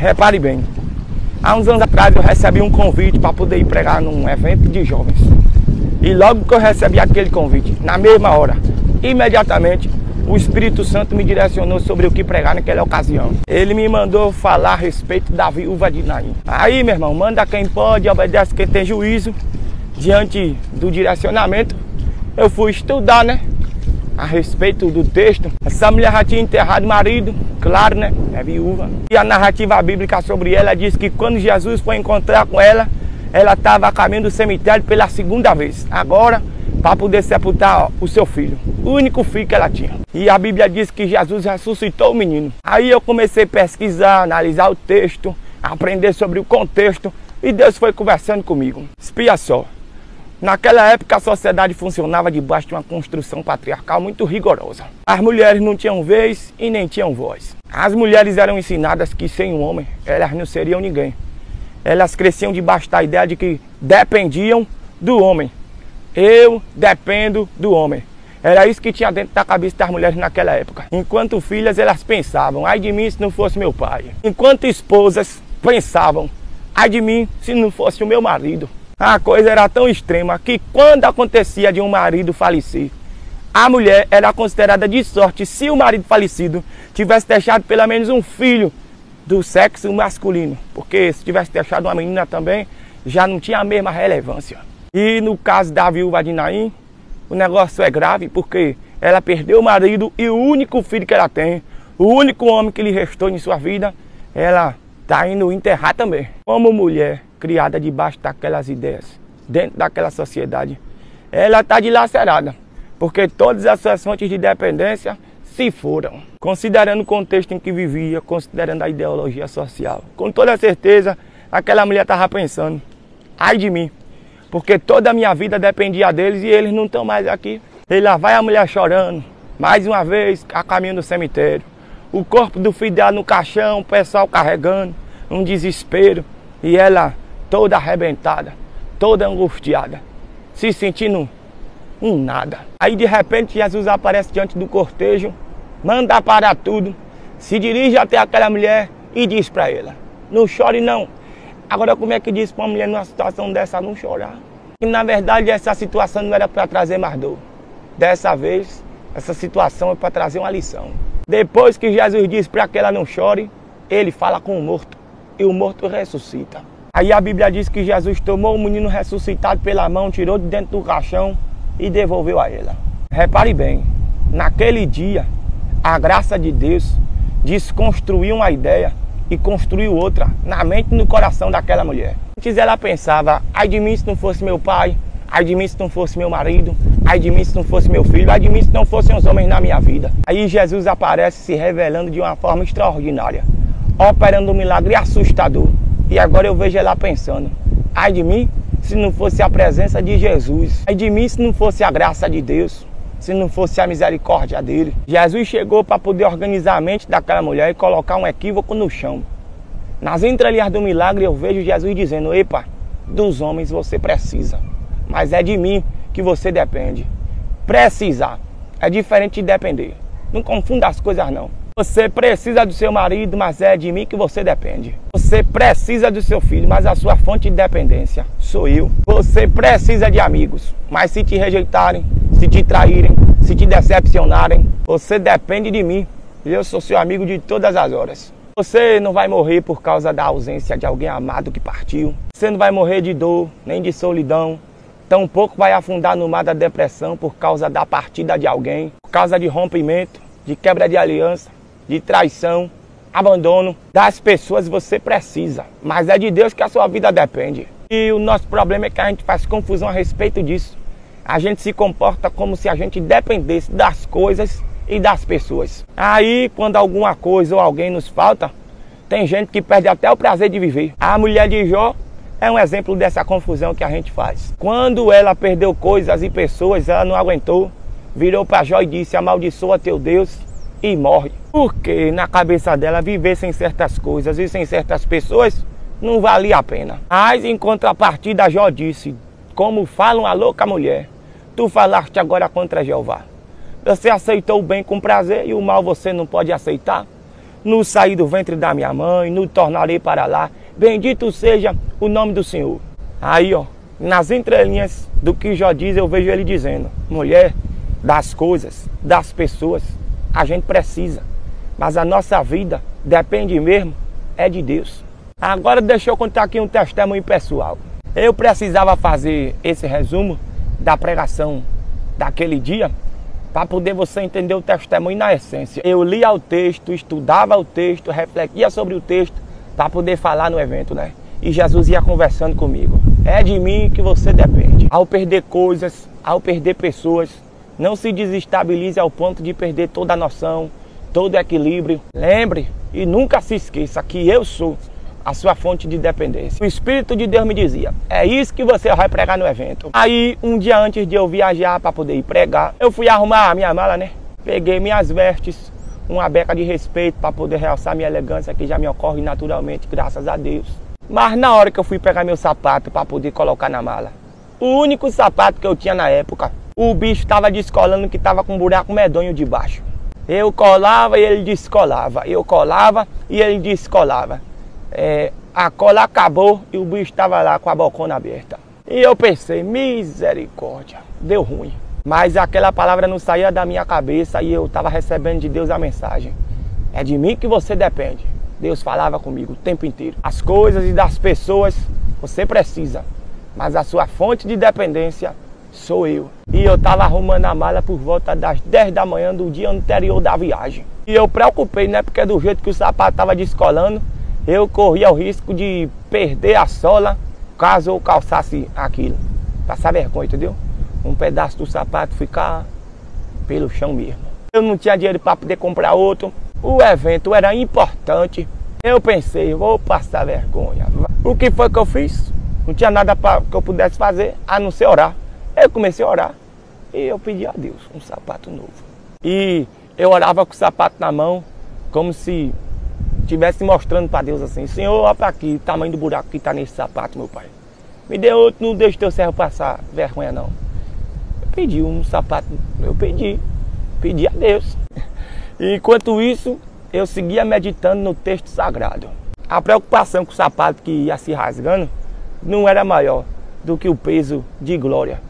Repare bem, há uns anos atrás eu recebi um convite para poder ir pregar num evento de jovens. E logo que eu recebi aquele convite, na mesma hora, imediatamente, o Espírito Santo me direcionou sobre o que pregar naquela ocasião. Ele me mandou falar a respeito da viúva de Naim. Aí, meu irmão, manda quem pode, obedece quem tem juízo. Diante do direcionamento, eu fui estudar, né, a respeito do texto. Essa mulher já tinha enterrado o marido, claro, né, é viúva. E a narrativa bíblica sobre ela diz que quando Jesus foi encontrar com ela, ela estava a caminho do cemitério pela segunda vez. Agora, para poder sepultar o seu filho, o único filho que ela tinha. E a Bíblia diz que Jesus ressuscitou o menino. Aí eu comecei a pesquisar, analisar o texto, aprender sobre o contexto, e Deus foi conversando comigo. Espia só, naquela época a sociedade funcionava debaixo de uma construção patriarcal muito rigorosa. As mulheres não tinham vez e nem tinham voz. As mulheres eram ensinadas que sem um homem elas não seriam ninguém. Elas cresciam debaixo da ideia de que dependiam do homem. Eu dependo do homem. Era isso que tinha dentro da cabeça das mulheres naquela época. Enquanto filhas, elas pensavam, ai de mim se não fosse meu pai. Enquanto esposas pensavam, ai de mim se não fosse o meu marido. A coisa era tão extrema que quando acontecia de um marido falecer, a mulher era considerada de sorte se o marido falecido tivesse deixado pelo menos um filho do sexo masculino. Porque se tivesse deixado uma menina também, já não tinha a mesma relevância. E no caso da viúva de Naim, o negócio é grave porque ela perdeu o marido e o único filho que ela tem, o único homem que lhe restou em sua vida, ela está indo enterrar também. Como mulher criada debaixo daquelas ideias, dentro daquela sociedade, ela está dilacerada, porque todas as suas fontes de dependência se foram. Considerando o contexto em que vivia, considerando a ideologia social, com toda certeza, aquela mulher estava pensando, ai de mim, porque toda a minha vida dependia deles e eles não estão mais aqui. E lá vai a mulher chorando, mais uma vez, a caminho do cemitério. O corpo do filho dela no caixão, o pessoal carregando, um desespero. E ela toda arrebentada, toda angustiada, se sentindo um nada. Aí de repente Jesus aparece diante do cortejo, manda parar tudo, se dirige até aquela mulher e diz para ela, não chore não. Agora como é que diz para uma mulher numa situação dessa não chorar? E na verdade essa situação não era para trazer mais dor. Dessa vez, essa situação é para trazer uma lição. Depois que Jesus diz para que ela não chore, ele fala com o morto. E o morto ressuscita. Aí a Bíblia diz que Jesus tomou o menino ressuscitado pela mão, tirou de dentro do caixão e devolveu a ela. Repare bem, naquele dia, a graça de Deus desconstruiu uma ideia e construiu outra na mente e no coração daquela mulher. Antes ela pensava, ai de mim se não fosse meu pai, ai de mim se não fosse meu marido, ai de mim se não fosse meu filho, ai de mim se não fossem os homens na minha vida. Aí Jesus aparece se revelando de uma forma extraordinária, operando um milagre assustador. E agora eu vejo ela pensando, ai de mim se não fosse a presença de Jesus, ai de mim se não fosse a graça de Deus, se não fosse a misericórdia dele. Jesus chegou para poder organizar a mente daquela mulher e colocar um equívoco no chão. Nas entrelinhas do milagre eu vejo Jesus dizendo, epa, dos homens você precisa, mas é de mim que você depende. Precisar é diferente de depender. Não confunda as coisas não. Você precisa do seu marido, mas é de mim que você depende. Você precisa do seu filho, mas a sua fonte de dependência sou eu. Você precisa de amigos, mas se te rejeitarem, se te traírem, se te decepcionarem, você depende de mim. E eu sou seu amigo de todas as horas. Você não vai morrer por causa da ausência de alguém amado que partiu. Você não vai morrer de dor, nem de solidão. Tampouco vai afundar no mar da depressão por causa da partida de alguém, por causa de rompimento, de quebra de aliança, de traição, abandono. Das pessoas você precisa, mas é de Deus que a sua vida depende. E o nosso problema é que a gente faz confusão a respeito disso. A gente se comporta como se a gente dependesse das coisas e das pessoas. Aí, quando alguma coisa ou alguém nos falta, tem gente que perde até o prazer de viver. A mulher de Jó é um exemplo dessa confusão que a gente faz. Quando ela perdeu coisas e pessoas, ela não aguentou, virou para Jó e disse, amaldiçoa teu Deus e morre. Porque na cabeça dela viver sem certas coisas e sem certas pessoas não valia a pena. Mas em contrapartida Jó disse, como fala uma louca mulher, tu falaste agora contra Jeová. Você aceitou o bem com prazer e o mal você não pode aceitar. no sair do ventre da minha mãe, no tornarei para lá. Bendito seja o nome do Senhor. Aí, ó, nas entrelinhas do que Jó diz, eu vejo ele dizendo: mulher, das coisas, das pessoas, a gente precisa, mas a nossa vida depende mesmo é de Deus. Agora deixa eu contar aqui um testemunho pessoal. Eu precisava fazer esse resumo da pregação daquele dia para poder você entender o testemunho na essência. Eu lia o texto, estudava o texto, refletia sobre o texto para poder falar no evento, né? E Jesus ia conversando comigo. É de mim que você depende. Ao perder coisas, ao perder pessoas, não se desestabilize ao ponto de perder toda a noção, todo o equilíbrio. Lembre e nunca se esqueça que eu sou a sua fonte de dependência. O Espírito de Deus me dizia: é isso que você vai pregar no evento. Aí, um dia antes de eu viajar para poder ir pregar, eu fui arrumar a minha mala, né? Peguei minhas vestes, uma beca de respeito para poder realçar minha elegância, que já me ocorre naturalmente, graças a Deus. Mas na hora que eu fui pegar meu sapato para poder colocar na mala, o único sapato que eu tinha na época, o bicho estava descolando, que estava com um buraco medonho debaixo. Eu colava e ele descolava. Eu colava e ele descolava. A cola acabou e o bicho estava lá com a bocona aberta. E eu pensei: misericórdia, deu ruim. Mas aquela palavra não saía da minha cabeça e eu estava recebendo de Deus a mensagem: é de mim que você depende. Deus falava comigo o tempo inteiro. As coisas e das pessoas você precisa, mas a sua fonte de dependência sou eu. E eu estava arrumando a mala por volta das 10 da manhã do dia anterior da viagem. E eu preocupei, né? Porque do jeito que o sapato estava descolando, eu corria o risco de perder a sola caso eu calçasse aquilo. Passar vergonha, entendeu? Um pedaço do sapato ficar pelo chão mesmo. Eu não tinha dinheiro para poder comprar outro. O evento era importante. Eu pensei: vou passar vergonha. O que foi que eu fiz? Não tinha nada que eu pudesse fazer a não ser orar. Eu comecei a orar e eu pedi a Deus um sapato novo. E eu orava com o sapato na mão, como se estivesse mostrando para Deus assim: Senhor, olha para aqui, o tamanho do buraco que está nesse sapato, meu pai. Me dê outro, não deixe teu servo passar vergonha não. Eu pedi um sapato, pedi a Deus. E enquanto isso, eu seguia meditando no texto sagrado. A preocupação com o sapato que ia se rasgando não era maior do que o peso de glória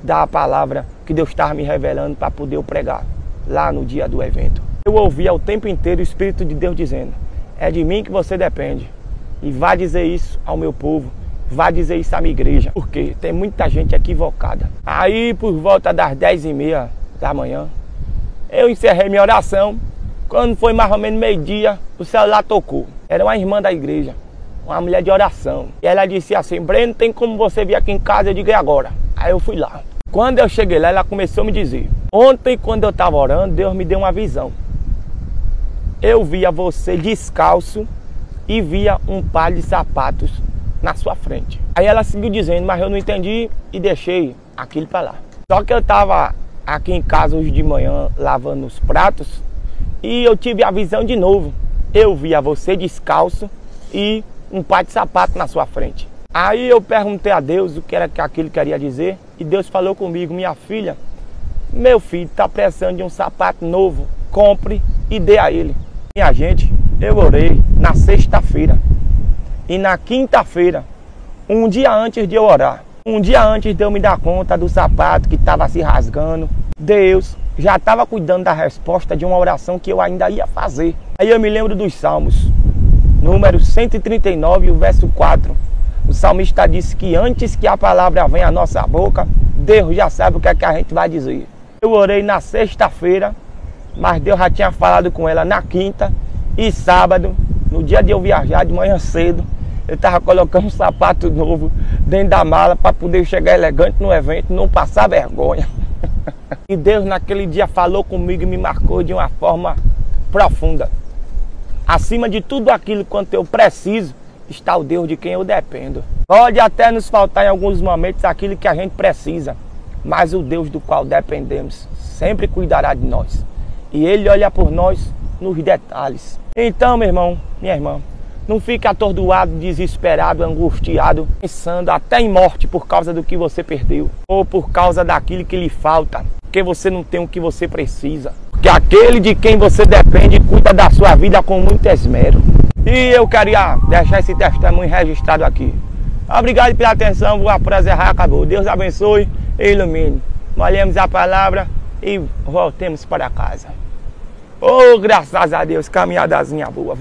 da palavra que Deus estava me revelando para poder eu pregar lá no dia do evento. Eu ouvia o tempo inteiro o Espírito de Deus dizendo: é de mim que você depende. E vá dizer isso ao meu povo, vá dizer isso à minha igreja, porque tem muita gente equivocada. Aí, por volta das 10h30 da manhã, eu encerrei minha oração. Quando foi mais ou menos meio-dia, o celular tocou. Era uma irmã da igreja, uma mulher de oração. E ela disse assim: Breno, tem como você vir aqui em casa? Eu digo: é agora. Aí eu fui lá. Quando eu cheguei lá, ela começou a me dizer: ontem, quando eu estava orando, Deus me deu uma visão. Eu via você descalço e via um par de sapatos na sua frente. Aí ela seguiu dizendo, mas eu não entendi e deixei aquilo para lá. Só que eu estava aqui em casa hoje de manhã lavando os pratos e eu tive a visão de novo. Eu via você descalço e um par de sapato na sua frente. Aí eu perguntei a Deus o que era que aquilo queria dizer e Deus falou comigo: minha filha, meu filho está precisando de um sapato novo, compre e dê a ele. Minha gente, eu orei na sexta-feira e na quinta-feira, um dia antes de eu orar, um dia antes de eu me dar conta do sapato que estava se rasgando, Deus já estava cuidando da resposta de uma oração que eu ainda ia fazer. Aí eu me lembro dos Salmos, número 139, o verso 4. O salmista disse que antes que a palavra venha à nossa boca, Deus já sabe o que é que a gente vai dizer. Eu orei na sexta-feira, mas Deus já tinha falado com ela na quinta e sábado, no dia de eu viajar de manhã cedo, eu estava colocando um sapato novo dentro da mala para poder chegar elegante no evento, não passar vergonha. E Deus naquele dia falou comigo e me marcou de uma forma profunda. Acima de tudo aquilo quanto eu preciso, está o Deus de quem eu dependo. Pode até nos faltar em alguns momentos aquilo que a gente precisa, mas o Deus do qual dependemos sempre cuidará de nós. E Ele olha por nós nos detalhes. Então, meu irmão, minha irmã, não fique atordoado, desesperado, angustiado, pensando até em morte por causa do que você perdeu, ou por causa daquilo que lhe falta, porque você não tem o que você precisa. Porque que aquele de quem você depende cuida da sua vida com muito esmero. E eu queria deixar esse testemunho registrado aqui. Obrigado pela atenção, o prazer acabou. Deus abençoe e ilumine. Molhemos a palavra e voltemos para casa. Oh, graças a Deus, caminhadazinha boa.